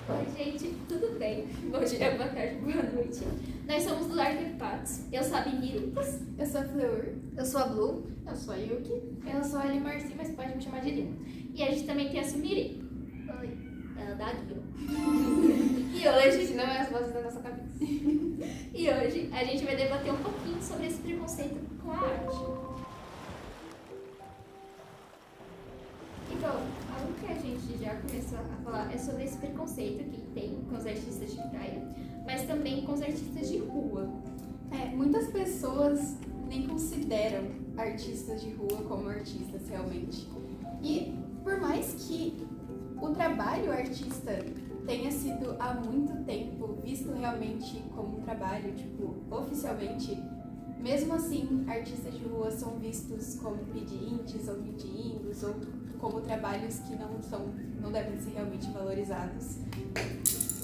Oi, gente, tudo bem? Bom dia, boa tarde, boa noite. Nós somos do Artefatos. Eu sou a Bimirucas. Eu sou a Fleur. Eu sou a Blue. Eu sou a Yuki. Eu sou a Limarci, mas pode me chamar de Lima. E a gente também tem a Sumiri. Oi, ela dá guia. E hoje, não é as vozes da nossa cabeça. E hoje a gente vai debater um pouquinho sobre esse preconceito com a arte. Então, algo que a gente já começou a falar é sobre esse preconceito que tem com os artistas de praia, mas também com os artistas de rua. Muitas pessoas nem consideram artistas de rua como artistas realmente. E por mais que o trabalho artista tenha sido há muito tempo visto realmente como um trabalho, tipo, oficialmente, mesmo assim, artistas de rua são vistos como pedintes ou mendigos ou como trabalhos que não devem ser realmente valorizados.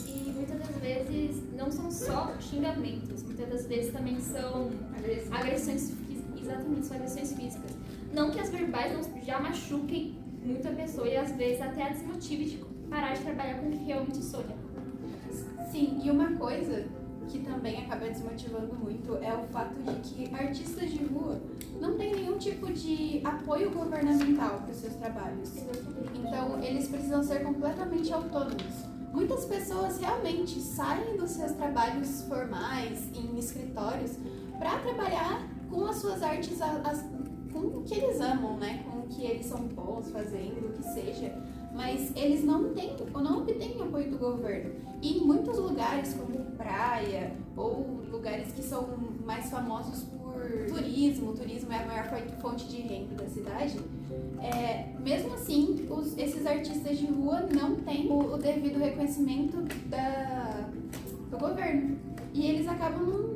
E muitas das vezes não são só xingamentos, muitas das vezes também são agressões exatamente, são agressões físicas. Não que as verbais não já machuquem muito a pessoa e às vezes até a desmotive de parar de trabalhar com o que realmente sonha. Sim, e uma coisa que também acaba desmotivando muito é o fato de que artistas de rua não têm nenhum tipo de apoio governamental para os seus trabalhos. Então, eles precisam ser completamente autônomos. Muitas pessoas realmente saem dos seus trabalhos formais, em escritórios, para trabalhar com as suas artes, com o que eles amam, né? Com o que eles são bons fazendo, o que seja. Mas eles não obtêm apoio do governo. E em muitos lugares, como praia, ou lugares que são mais famosos por turismo é a maior fonte de renda da cidade, mesmo assim, esses artistas de rua não têm o devido reconhecimento do governo. E eles acabam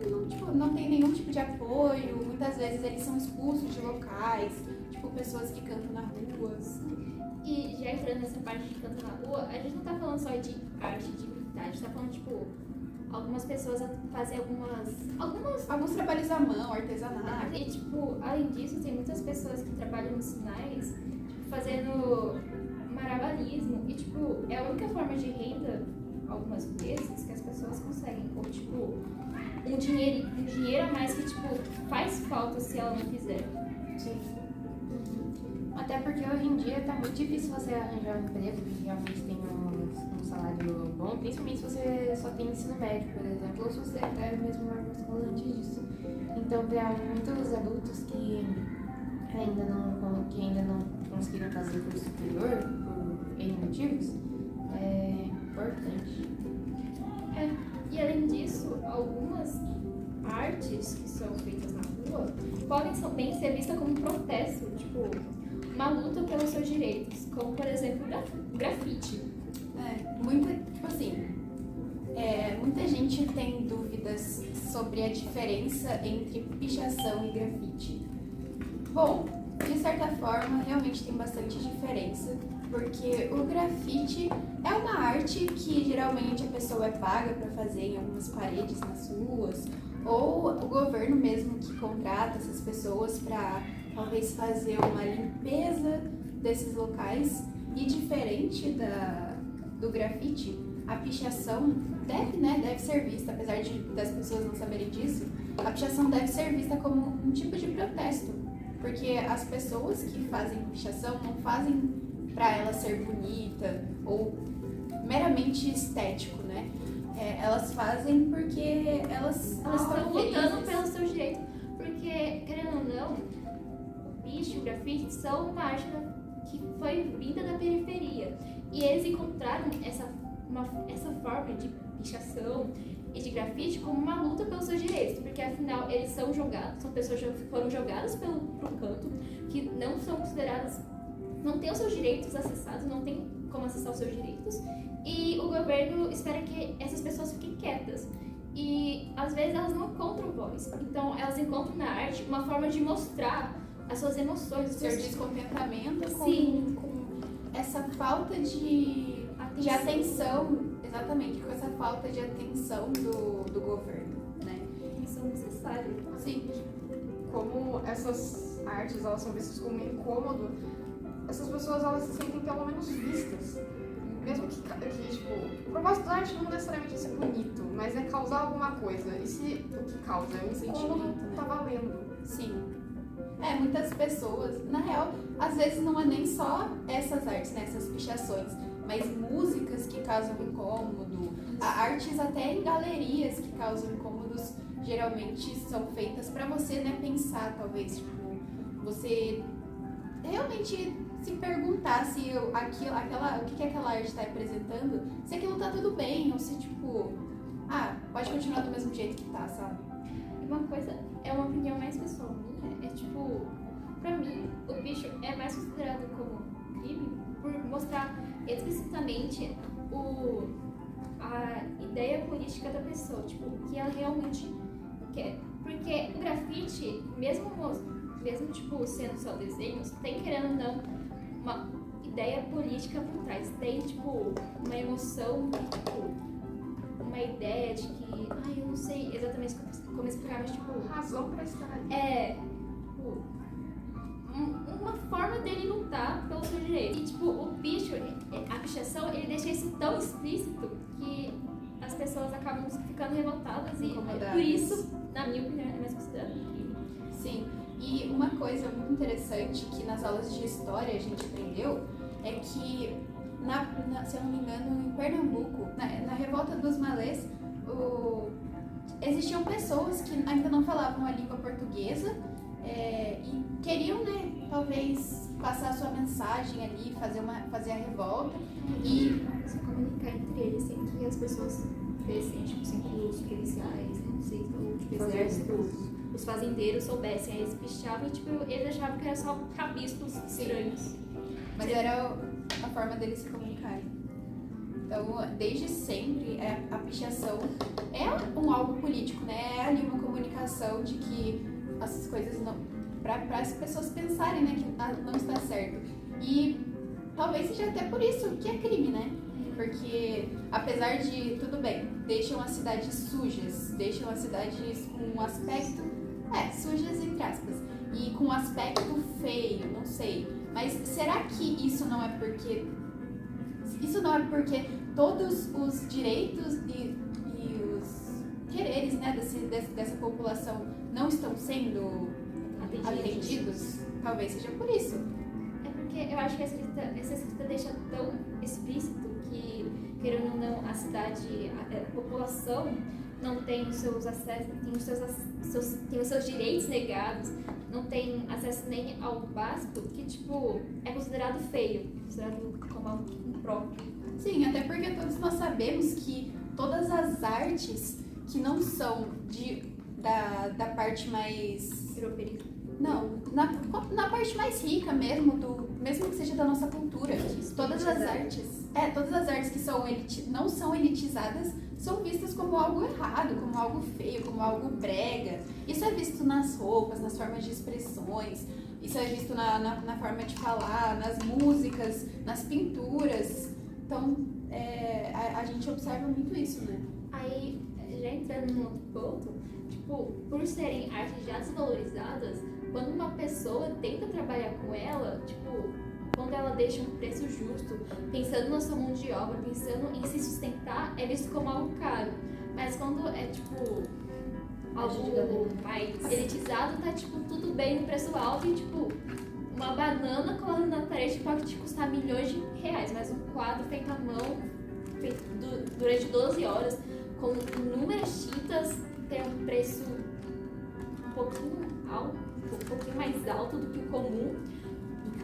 não têm nenhum tipo de apoio, muitas vezes eles são expulsos de locais, tipo pessoas que cantam na rua. E já entrando nessa parte de canto na rua, a gente não tá falando só de arte de pintar, a gente tá falando, tipo, algumas pessoas fazem alguns trabalhos à mão, artesanato. E, tipo, além disso, tem muitas pessoas que trabalham nos sinais, tipo, fazendo malabarismo. E, tipo, é a única forma de renda, algumas vezes, que as pessoas conseguem. Ou, tipo, um dinheiro a mais que, tipo, faz falta se ela não fizer. Sim. Até porque hoje em dia tá muito difícil você arranjar um emprego que realmente tenha um salário bom, principalmente se você só tem ensino médio, por exemplo, ou se você até mesmo uma escola antes disso. Então, para muitos adultos que ainda não conseguiram fazer curso superior, por N motivos, é importante. E além disso, algumas artes que são feitas na rua podem também ser vistas como um protesto, tipo, uma luta pelos seus direitos, como por exemplo o grafite. Muita gente tem dúvidas sobre a diferença entre pichação e grafite. Bom, de certa forma, realmente tem bastante diferença, porque o grafite é uma arte que geralmente a pessoa é paga para fazer em algumas paredes nas ruas, ou o governo mesmo que contrata essas pessoas para talvez fazer uma limpeza desses locais. E diferente do grafite, a pichação deve ser vista, apesar das pessoas não saberem disso, a pichação deve ser vista como um tipo de protesto, porque as pessoas que fazem pichação não fazem para ela ser bonita ou meramente estético, né? Elas fazem porque elas estão lutando pelo seu direito, porque, querendo ou não, o picho e o grafite são uma arte que foi vinda da periferia, e eles encontraram essa forma de pichação e de grafite como uma luta pelos seus direitos, porque afinal eles são pessoas que foram jogadas pro canto, que não são consideradas, não têm os seus direitos acessados, não tem como acessar os seus direitos, e o governo espera que essas pessoas fiquem quietas. E às vezes elas não encontram voz, então elas encontram na arte uma forma de mostrar as suas emoções, o seu descontentamento Sim. com essa falta de atenção, exatamente, com essa falta de atenção do governo, né? Isso é necessário. Sim. Como essas artes elas são vistas como incômodo, essas pessoas elas se sentem pelo menos vistas. mesmo que tipo, o propósito da arte não necessariamente é ser bonito, mas é causar alguma coisa. E se o que causa é um incômodo, tá valendo. Sim. Muitas pessoas, na real, às vezes não é nem só essas artes, né, essas pichações, mas músicas que causam incômodo, artes até em galerias que causam incômodos, geralmente são feitas pra você, né, pensar, talvez, tipo, você realmente se perguntar se o que aquela arte está representando, se aquilo tá tudo bem, ou se, tipo, pode continuar do mesmo jeito que tá, sabe? E uma coisa, é uma opinião mais pessoal minha, é tipo, pra mim, o bicho é mais considerado como crime por mostrar explicitamente a ideia política da pessoa, tipo, o que ela realmente quer. Porque o grafite, mesmo tipo, sendo só desenhos, tem, querendo ou não, uma ideia política por trás. Tem, tipo, uma emoção, tipo, uma ideia de que, eu não sei exatamente como explicar, mas, tipo, Razão pra estar ali. tipo, uma forma dele lutar pelo seu direito. E, tipo, o bicho, a pichação, ele deixa isso tão explícito que as pessoas acabam ficando revoltadas e, por isso, na minha opinião, é mais considerado crime. Sim. E uma coisa muito interessante que nas aulas de história a gente aprendeu é que, se eu não me engano, em Pernambuco, na Revolta dos Malês, existiam pessoas que ainda não falavam a língua portuguesa e queriam, né, talvez passar a sua mensagem ali, fazer a revolta e se comunicar entre eles sem que as pessoas vissem, tipo, sem que os policiais, não sei, o exército, os fazendeiros soubessem. Aí eles pichavam e, tipo, eles achavam que era só rabiscos estranhos. Mas era a forma deles se comunicarem. Então, desde sempre, a pichação é algo político, né? É ali uma comunicação de que as coisas não... Para as pessoas pensarem, né, que não está certo. E talvez seja até por isso que é crime, né? Porque, apesar de, tudo bem, deixam as cidades sujas, deixam as cidades com um aspecto, sujas entre aspas, e com um aspecto feio, não sei. Mas será que isso não é porque todos os direitos e os quereres, né, dessa população não estão sendo atendidos? Talvez seja por isso. É porque eu acho que essa escrita deixa tão explícito que, querendo ou não, a cidade, a população não tem os seus acessos, tem os seus direitos negados, não tem acesso nem ao básico, que, tipo, é considerado feio, considerado como algo impróprio. Sim, até porque todos nós sabemos que todas as artes que não são da parte mais... Europeísmo. Não, na parte mais rica mesmo, mesmo que seja da nossa cultura, todas as artes que não são elitizadas são vistas como algo errado, como algo feio, como algo brega. Isso é visto nas roupas, nas formas de expressões, isso é visto na forma de falar, nas músicas, nas pinturas. Então, a gente observa muito isso, né? Aí, já entrando no outro ponto, tipo, por serem artes já desvalorizadas, quando uma pessoa tenta trabalhar com ela, tipo, quando ela deixa um preço justo, pensando na sua mão de obra, pensando em se sustentar, é visto como algo caro. Mas quando é, tipo, algo mais elitizado, tá, tipo, tudo bem no preço alto e, tipo, uma banana colada na parede pode te custar milhões de reais, mas um quadro feito à mão, feito durante 12 horas, com inúmeras tintas, tem um preço um pouquinho alto, um pouquinho mais alto do que o comum,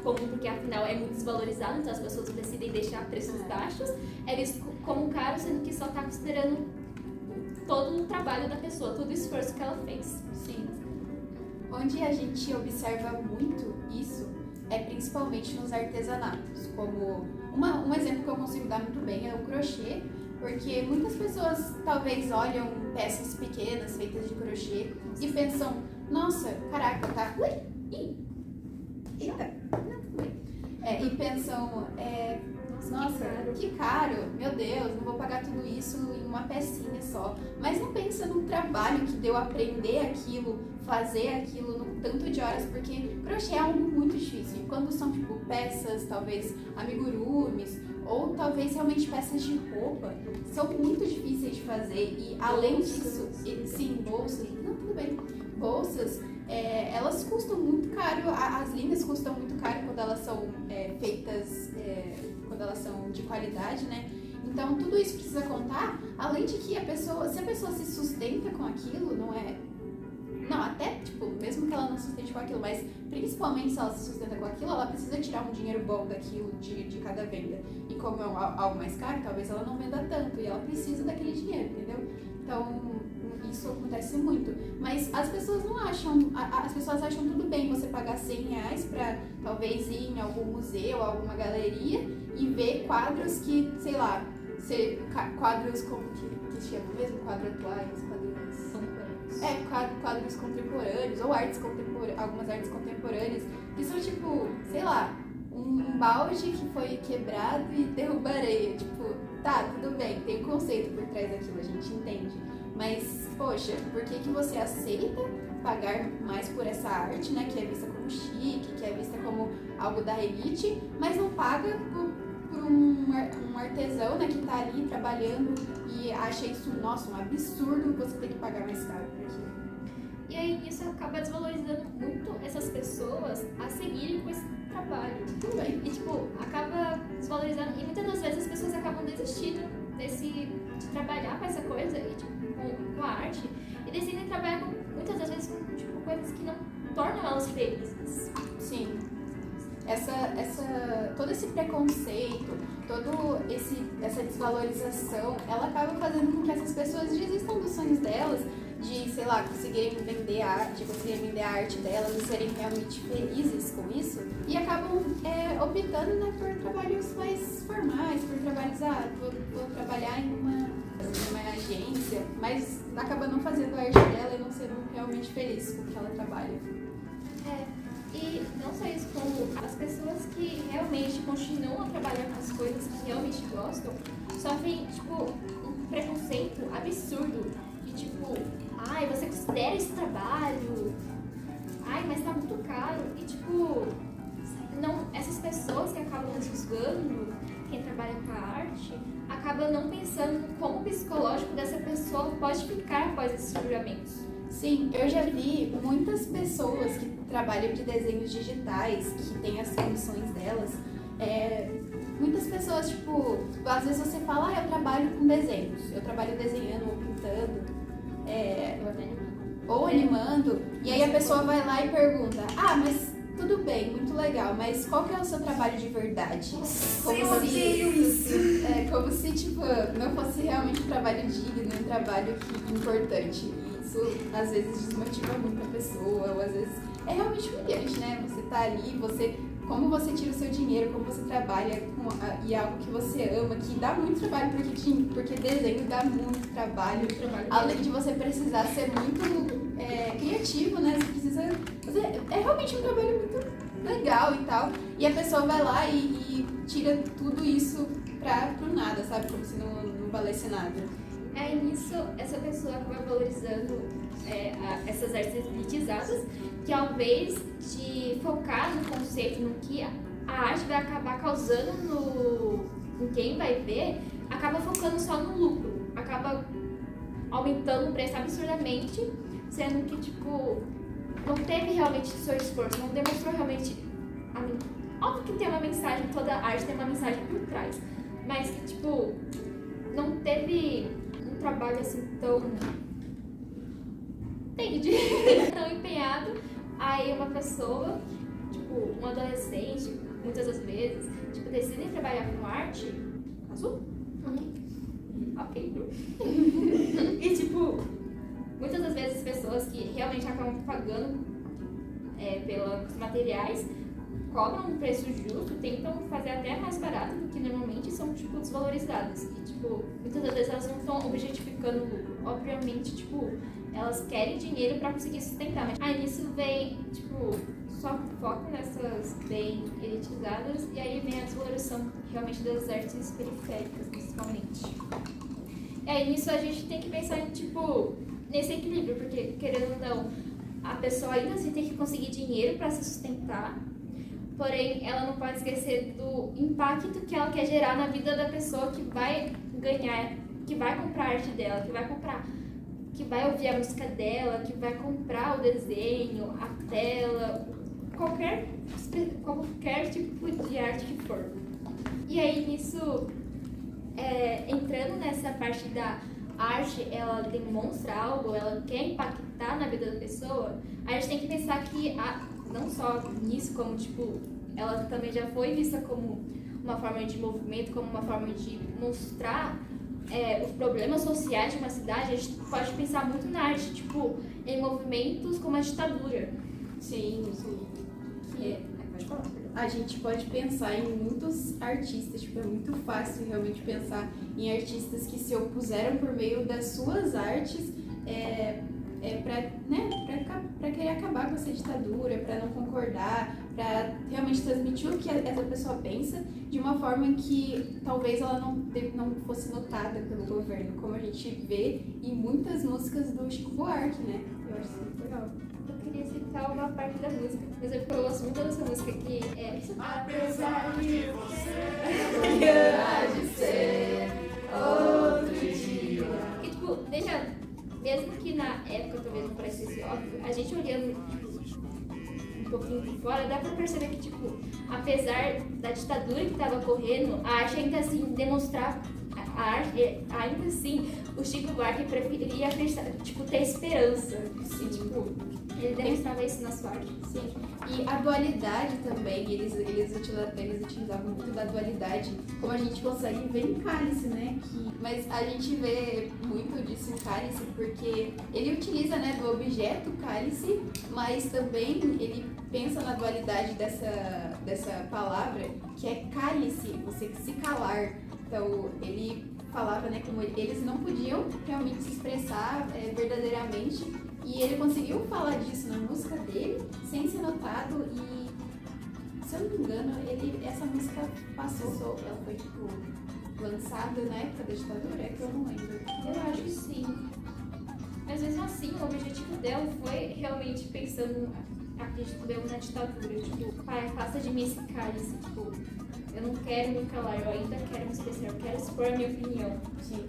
porque afinal é muito desvalorizado, então as pessoas decidem deixar preços baixos, é visto como caro, sendo que só está considerando todo o trabalho da pessoa, todo o esforço que ela fez. Sim. Onde a gente observa muito isso é principalmente nos artesanatos, como um exemplo que eu consigo dar muito bem é o crochê, porque muitas pessoas talvez olham peças pequenas feitas de crochê e pensam, nossa, caraca, tá... Ui! Eita! E pensam, nossa, que caro, meu Deus, não vou pagar tudo isso em uma pecinha só. Mas não pensa no trabalho que deu aprender aquilo, fazer aquilo no tanto de horas, porque crochê é algo muito difícil. E quando são, tipo, peças, talvez amigurumis, ou talvez realmente peças de roupa, são muito difíceis de fazer. E além disso, sim, bolsas, não, tudo bem, bolsas, elas custam muito caro, as linhas custam muito caro quando elas são feitas, quando elas são de qualidade, né? Então tudo isso precisa contar, além de que se a pessoa se sustenta com aquilo, não, até, tipo, mesmo que ela não se sustente com aquilo, mas principalmente se ela se sustenta com aquilo, ela precisa tirar um dinheiro bom daquilo, de cada venda. E como é algo mais caro, talvez ela não venda tanto, e ela precisa daquele dinheiro, entendeu? Então, isso acontece muito. Mas as pessoas não acham, as pessoas acham tudo bem você pagar R$100 pra talvez ir em algum museu, alguma galeria, e ver quadros que, sei lá, quadros como que chamam mesmo? Quadros atuais, quadros contemporâneos, ou algumas artes contemporâneas, que são tipo, sei lá, um balde que foi quebrado e derruba areia. Tipo, tá, tudo bem, tem um conceito por trás daquilo, a gente entende. Mas, poxa, por que você aceita pagar mais por essa arte, né, que é vista como chique, que é vista como algo da elite, mas não paga por um artesão, né, que tá ali trabalhando e acha isso, nossa, um absurdo você ter que pagar mais caro por aquilo. E aí isso acaba desvalorizando muito essas pessoas a seguirem com esse trabalho. Tudo bem. E tipo, acaba desvalorizando, e muitas das vezes as pessoas acabam desistindo de trabalhar com essa coisa, e, tipo, com a arte, e decidem trabalhar muitas das vezes com tipo, coisas que não tornam elas felizes. Sim. Todo esse preconceito, essa desvalorização, ela acaba fazendo com que essas pessoas desistam dos sonhos delas, de, sei lá, conseguirem vender a arte delas e serem realmente felizes com isso, e acabam optando, né, por trabalhos mais formais, por trabalhos, vou trabalhar em uma agência, mas acaba não fazendo a arte dela e não sendo realmente feliz com o que ela trabalha. E não só isso, como as pessoas que realmente continuam a trabalhar com as coisas que realmente gostam, sofrem, tipo, um preconceito absurdo. E tipo, ai, você considera esse trabalho? Ai, mas tá muito caro. E tipo, não, essas pessoas que acabam julgando quem trabalha com a arte, acabam não pensando como o psicológico dessa pessoa pode ficar após esses julgamentos. Sim, eu já vi muitas pessoas que trabalham de desenhos digitais, que têm as condições delas. Muitas pessoas, tipo, às vezes você fala, eu trabalho com desenhos, eu trabalho desenhando ou pintando, ou animando, e aí a pessoa vai lá e pergunta, mas tudo bem, muito legal, mas qual que é o seu trabalho de verdade? Como se, tipo, não fosse realmente um trabalho digno, um trabalho importante. Isso às vezes desmotiva muito a pessoa, ou às vezes é realmente humilhante, né? Você tá ali, como você tira o seu dinheiro, como você trabalha e é algo que você ama, que dá muito trabalho, porque desenho dá muito trabalho. Além de você precisar ser muito criativo, né? Você precisa fazer. É realmente um trabalho muito legal e tal. E a pessoa vai lá e tira tudo isso pro nada, sabe? Como se não valesse nada. Aí nisso, essa pessoa acaba valorizando essas artes elitizadas, que ao invés de focar no conceito, no que a arte vai acabar causando em quem vai ver, acaba focando só no lucro, acaba aumentando o preço absurdamente, sendo que, tipo, não teve realmente seu esforço, não demonstrou realmente. Óbvio que tem uma mensagem, toda arte tem uma mensagem por trás, mas que, tipo, não teve um trabalho assim tão empenhado. Aí uma pessoa, tipo, um adolescente, muitas das vezes, tipo, decidem trabalhar com arte. Azul? Ok. E tipo, muitas das vezes pessoas que realmente acabam pagando pelos materiais cobram um preço justo, tentam fazer até mais barato do que normalmente, são, tipo, desvalorizadas. E, tipo, muitas das vezes elas não estão objetificando o lucro. Obviamente, tipo, elas querem dinheiro pra conseguir sustentar. Mas aí nisso vem, tipo, só foco nessas bem elitizadas, e aí vem a desvalorização realmente das artes periféricas, principalmente. E aí nisso a gente tem que pensar em, tipo, nesse equilíbrio, porque, querendo ou não, a pessoa ainda assim tem que conseguir dinheiro pra se sustentar, porém ela não pode esquecer do impacto que ela quer gerar na vida da pessoa que vai ganhar, que vai comprar a arte dela, que vai ouvir a música dela, que vai comprar o desenho, a tela, qualquer tipo de arte que for. E aí nisso, entrando nessa parte da arte, ela demonstra algo, ela quer impactar na vida da pessoa, a gente tem que pensar que não só nisso, como tipo, ela também já foi vista como uma forma de movimento, como uma forma de mostrar os problemas sociais de uma cidade. A gente pode pensar muito na arte, tipo, em movimentos como a ditadura. Sim. Pode falar. A gente pode pensar em muitos artistas, tipo, é muito fácil realmente pensar em artistas que se opuseram por meio das suas artes para querer acabar com essa ditadura, para não concordar, para realmente transmitir o que essa pessoa pensa de uma forma que talvez ela não fosse notada pelo governo, como a gente vê em muitas músicas do Chico Buarque, né? Eu acho isso muito legal. Eu queria citar uma parte da música, mas eu gosto muito dessa música que é Apesar de você Há de ser outro dia. que, tipo, mesmo que na época talvez não parecesse óbvio, a gente olhando um pouquinho por fora, dá pra perceber que, tipo, apesar da ditadura que tava ocorrendo, a arte ainda assim demonstrava, a arte, ainda assim, o Chico Buarque preferia acreditar, tipo, ter esperança. E, tipo, ele demonstrava isso na sua arte. Sim. E a dualidade também, eles utilizavam muito da dualidade, como a gente consegue ver em Cálice, né? Mas a gente vê muito disso em Cálice porque ele utiliza, né, do objeto Cálice, mas também ele pensa na dualidade dessa palavra, que é cálice, você se calar. Então, ele falava, né, como eles não podiam realmente se expressar verdadeiramente, e ele conseguiu falar disso na música dele, sem ser notado, e, se eu não me engano, essa música passou, ela foi, tipo, lançada na época da ditadura, é que eu não lembro. Eu acho que sim. Mas mesmo assim, o objetivo dela foi realmente pensando, acredito eu, na ditadura. Tipo, pai, afasta de mim esse cálice. Tipo, eu não quero me calar, eu ainda quero me expressar, eu quero expor a minha opinião. Sim.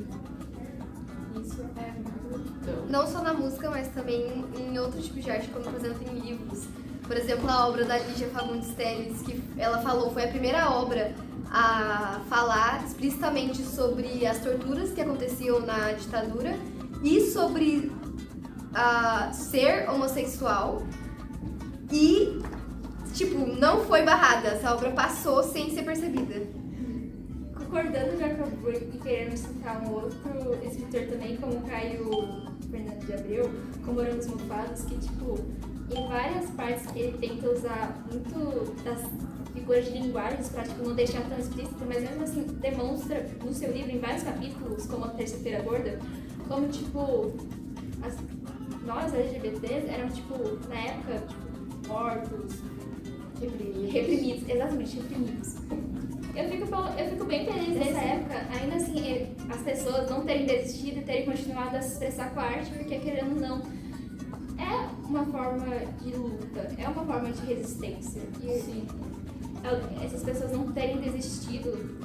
Isso é muito... Não só na música, mas também em outros tipos de arte, como por exemplo em livros. Por exemplo, a obra da Lígia Fagundes Telles, que ela falou, foi a primeira obra a falar explicitamente sobre as torturas que aconteciam na ditadura e sobre ser homossexual. E, tipo, não foi barrada, essa obra passou sem ser percebida. Concordando já com a Bru e querendo citar um outro escritor também, como o Caio Fernando de Abreu, com Morangos Mofados, que, tipo, em várias partes ele tenta usar muito das figuras de linguagens para, tipo, não deixar tão explícito, mas mesmo assim demonstra no seu livro, em vários capítulos, como a Terça-feira Gorda, como, tipo, nós LGBTs eram, tipo, na época, tipo, mortos, reprimidos, exatamente, reprimidos. Eu fico bem feliz nessa época, ainda assim, as pessoas não terem desistido e terem continuado a se expressar com a arte, porque, querendo ou não, é uma forma de luta, é uma forma de resistência. E Sim. essas pessoas não terem desistido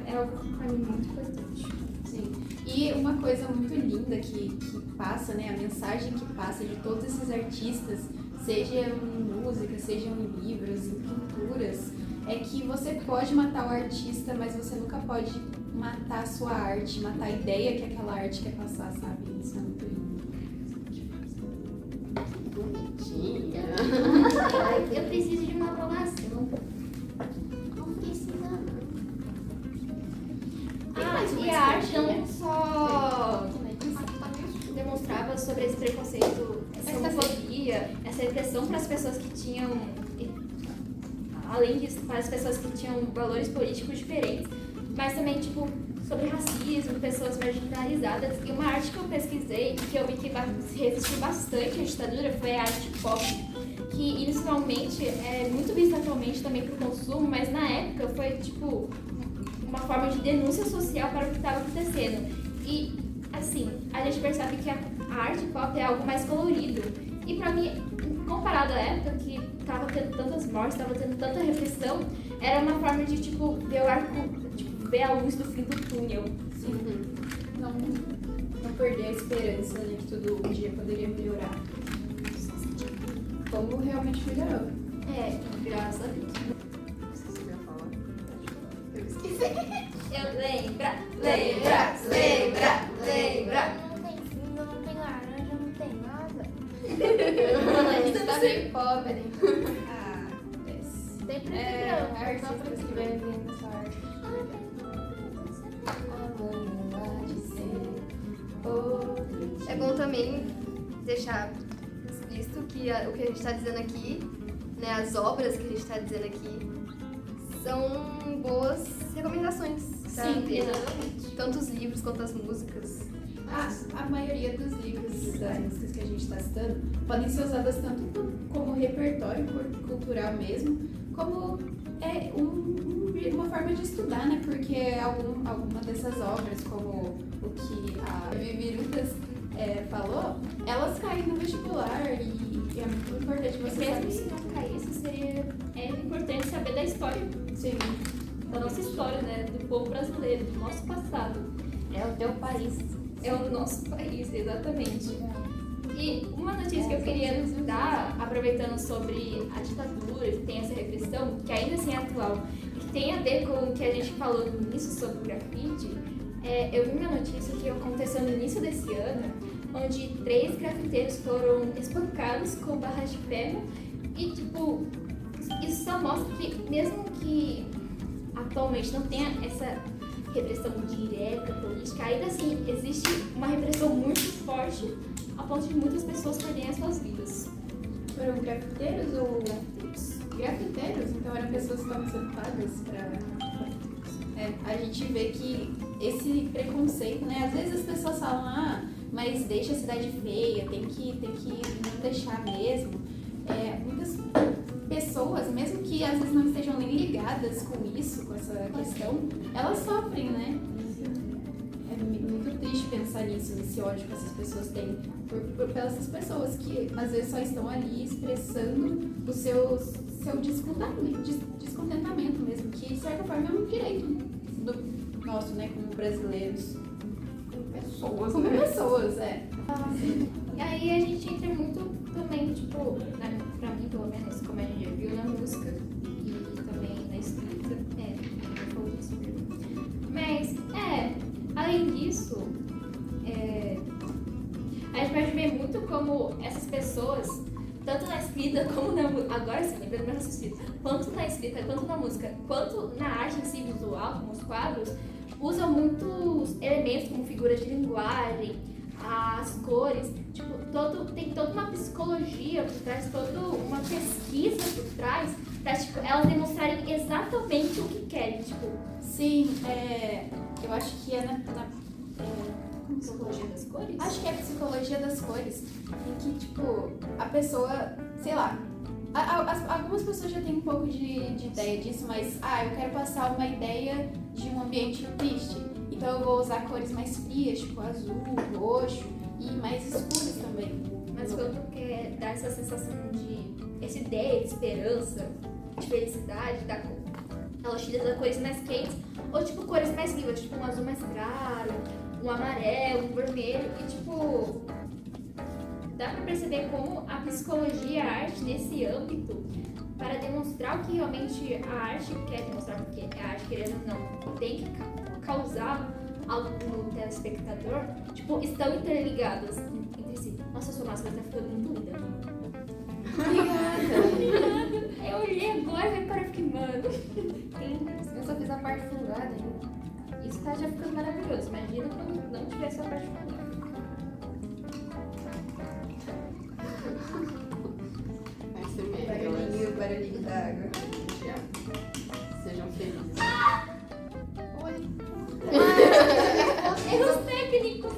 é algo pra mim muito importante. Sim. E uma coisa muito linda que passa, né, a mensagem que passa de todos esses artistas, seja em música, seja em livros, em pinturas, é que você pode matar o artista, mas você nunca pode matar a sua arte, matar a ideia que aquela arte quer passar, sabe? Isso é muito lindo. Bonitinha. Eu preciso de uma aprovação. Não precisa, não. E a arte não só demonstrava sobre esse preconceito, essa homofobia, essa repressão para as pessoas que tinham, além disso, para as pessoas que tinham valores políticos diferentes, mas também, tipo, sobre racismo, pessoas marginalizadas. E uma arte que eu pesquisei, que eu vi que resistiu bastante à ditadura, foi a arte pop, que inicialmente é muito vista atualmente também para o consumo, mas na época foi, tipo, uma forma de denúncia social para o que estava acontecendo. E, assim, a gente percebe que a arte pop é algo mais colorido. E pra mim, comparado à época que tava tendo tantas mortes, tava tendo tanta repressão, era uma forma de, tipo, ver o arco, tipo, ver a luz do fim do túnel. Não perder a esperança, né, que tudo um dia poderia melhorar. Como realmente melhorou. Graças a Deus. Não sei se eu ia falar. Eu esqueci. Eu lembra. Não tem laranja, não tem nada. A gente tá meio pobre. Tem preto e É, branco. artistas que vêm vindo essa arte. É bom também deixar explícito que o que a gente está dizendo aqui, né, as obras que a gente está dizendo aqui, são boas recomendações. Sabe? Exatamente. Tanto os livros quanto as músicas. A maioria dos livros das músicas que a gente está citando podem ser usadas tanto como repertório cultural mesmo, como uma forma de estudar, né? Porque alguma dessas obras, como o que a Vivi Lucas falou, elas caem no vestibular e é muito importante você Mesmo se saber. não caísse, seria importante saber da história, Sim. da nossa história, né? Do povo brasileiro, do nosso passado. É o teu país. É o nosso país, exatamente. E uma notícia que eu queria dar, aproveitando sobre a ditadura, que tem essa repressão, que ainda assim é atual, e que tem a ver com o que a gente falou no início sobre o grafite, eu vi uma notícia que aconteceu no início desse ano, onde 3 grafiteiros foram espancados com barras de ferro e, tipo, isso só mostra que mesmo que atualmente não tenha essa repressão direta política, ainda assim existe uma repressão muito forte a ponto de muitas pessoas perderem as suas vidas. Foram grafiteiros ou grafiteiros? Então eram pessoas que estavam sendo pagas pra... a gente vê que esse preconceito, né? Às vezes as pessoas falam, mas deixa a cidade feia, tem que não deixar mesmo. Muitas pessoas, mesmo que às vezes não estejam nem ligadas com isso, com essa questão, elas sofrem, né? É muito triste pensar nisso, nesse ódio que essas pessoas têm pelas pessoas que às vezes só estão ali expressando o seu descontentamento mesmo, que de certa forma é um direito do nosso, né, como brasileiros. Pessoas, Como né? pessoas, E aí a gente entra muito também, tipo, pra mim pelo menos, como a gente já viu, na música e também na escrita. Eu falo isso mesmo. Mas, além disso, a gente pode ver muito como essas pessoas, tanto na escrita como na música, agora sim, lembrando meu raciocínio, quanto na escrita, quanto na música, quanto na arte em si visual, como os quadros, usam muitos elementos como figuras de linguagem, as cores, tipo, tem toda uma psicologia por trás, toda uma pesquisa por trás, pra tipo, elas demonstrarem exatamente o que querem, tipo. Sim, eu acho que Psicologia das cores? Acho que é a psicologia das cores, em que, tipo, a pessoa, sei lá, algumas pessoas já têm um pouco de ideia disso, mas, eu quero passar uma ideia de um ambiente triste, então eu vou usar cores mais frias, tipo azul, roxo e mais escuras também. Mas quando quer dar essa sensação essa ideia de esperança, de felicidade, ela utiliza cores mais quentes, ou tipo cores mais vivas, tipo um azul mais claro, um amarelo, um vermelho, e tipo, dá pra perceber como a psicologia e a arte nesse âmbito, para demonstrar o que realmente a arte quer demonstrar, porque a arte, querendo ou não, tem que causar algo no telespectador, tipo, estão interligadas entre si. Nossa, sua máscara tá ficando muito linda. Obrigada! Eu olhei agora e parei que, mano, Eu só fiz a parte fungada ainda. isso tá já ficando maravilhoso. Imagina quando não tivesse a parte fungada. Barulhinho da água. Sejam felizes. Erros técnicos.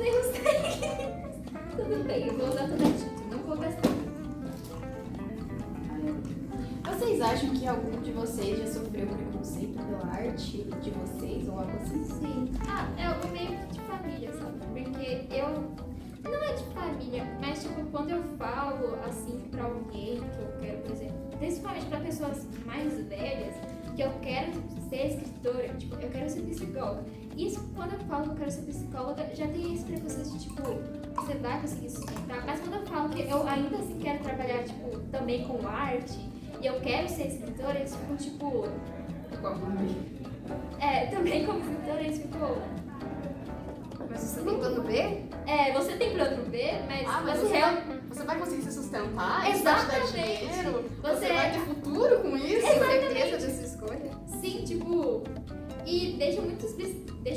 Tudo bem, eu vou usar toda a tinta, não vou gastar. Vocês acham que algum de vocês já sofreu preconceito pela arte de vocês ou algo assim? Sim. É algo meio que de família, sabe? Porque eu... Não é de família minha, mas tipo, quando eu falo assim pra alguém que eu quero, por exemplo, principalmente pra pessoas mais velhas, que eu quero ser escritora, tipo, eu quero ser psicóloga. Isso, quando eu falo que eu quero ser psicóloga, já tem esse preconceito de, tipo, você vai conseguir sustentar. Mas quando eu falo que eu ainda assim quero trabalhar, tipo, também com arte, e eu quero ser escritora, eles ficam, tipo... também como escritora, eles ficam... Mas você tem plano B? Você tem plano B, mas você vai conseguir se sustentar? Exatamente. Isso vai te dar dinheiro? Você Você vai ter futuro com isso? Tem certeza dessa escolha? Sim, tipo... E deixa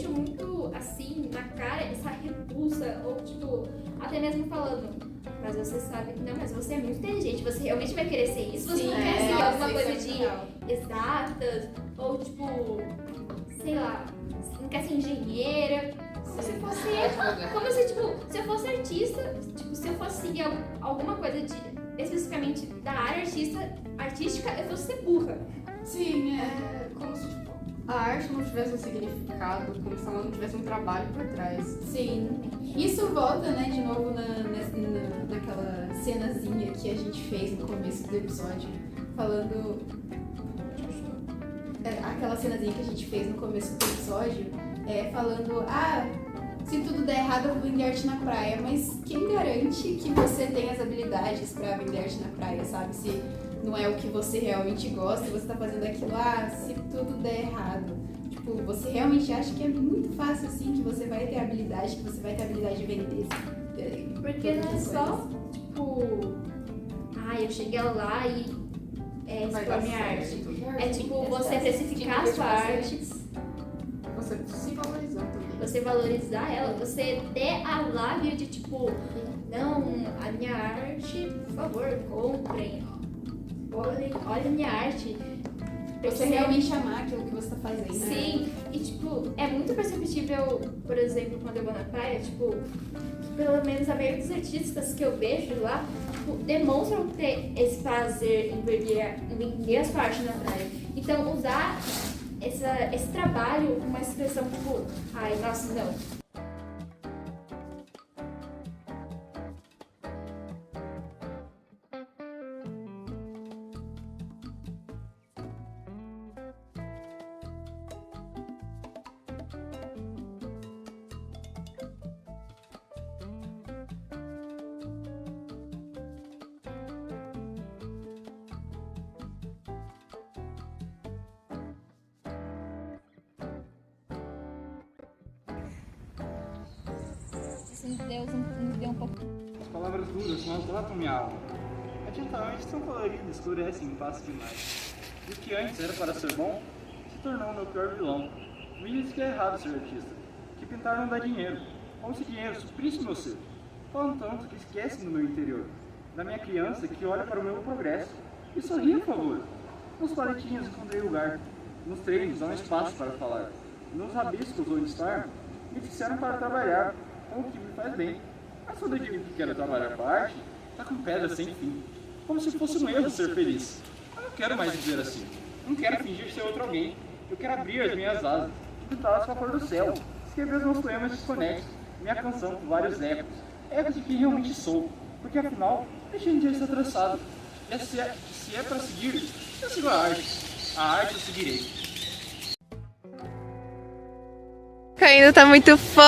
muito, assim, na cara essa repulsa, ou tipo, até mesmo falando, mas você sabe, não, mas você é muito inteligente, você realmente vai querer ser isso? Você não quer ser alguma coisa de exatas, ou tipo, sei lá, não quer ser engenheira, como se fosse, como se, tipo, se eu fosse artista, tipo, se eu fosse seguir alguma coisa de, especificamente da área artística, eu fosse ser burra. Sim, é como se tipo, a arte não tivesse um significado, como se ela não tivesse um trabalho por trás. Sim. Isso volta, né, de novo naquela cenazinha que a gente fez no começo do episódio, falando... aquela cenazinha que a gente fez no começo do episódio, falando, se tudo der errado eu vou vender arte na praia, mas quem garante que você tem as habilidades pra vender arte na praia, sabe? Se não é o que você realmente gosta e você tá fazendo aquilo, se tudo der errado. Tipo, você realmente acha que é muito fácil assim, que você vai ter habilidade, que você vai ter habilidade de vender? Porque não é só, tipo, eu cheguei lá e expor minha arte. É tipo, você precificar a sua arte, Você se valorizar também. você valorizar ela, você ter a lábia de tipo, não, a minha arte, por favor, comprem, olhem minha arte. Você realmente amar aquilo que você tá fazendo. Sim, e tipo, é muito perceptível, por exemplo, quando eu vou na praia, tipo, pelo menos a maioria dos artistas que eu vejo lá, tipo, demonstram ter esse prazer em vender a sua arte na praia. Então, usar esse trabalho com uma expressão tipo, nossa, não. Deus nos deu um pouco. As palavras duras maltratam minha alma. Atentamente tão coloridas escurecem em passo demais. E o que antes era para ser bom, se tornou o meu pior vilão. Me diz que é errado ser artista, que pintar não dá dinheiro, como se dinheiro suprisse meu ser. Falam tanto que esquecem do meu interior, da minha criança que olha para o meu progresso e sorri a favor. Nos palitinhos encontrei lugar, nos treinos há um espaço para falar, nos rabiscos onde estar, me disseram para trabalhar, com o que me faz bem. Mas quando eu digo que quero trabalhar com a arte, tá com pedra sem fim. Como se fosse um erro ser feliz. Eu não quero mais viver assim. Não quero fingir ser outro alguém. Eu quero abrir as minhas asas, pintá-las com a cor do céu, escrever os meus poemas desconexos, minha canção com vários ecos. Ecos de quem realmente sou. Porque afinal, deixei um dia ser traçado. E se é para seguir, eu sigo a arte. A arte eu seguirei. Ainda tá muito fã.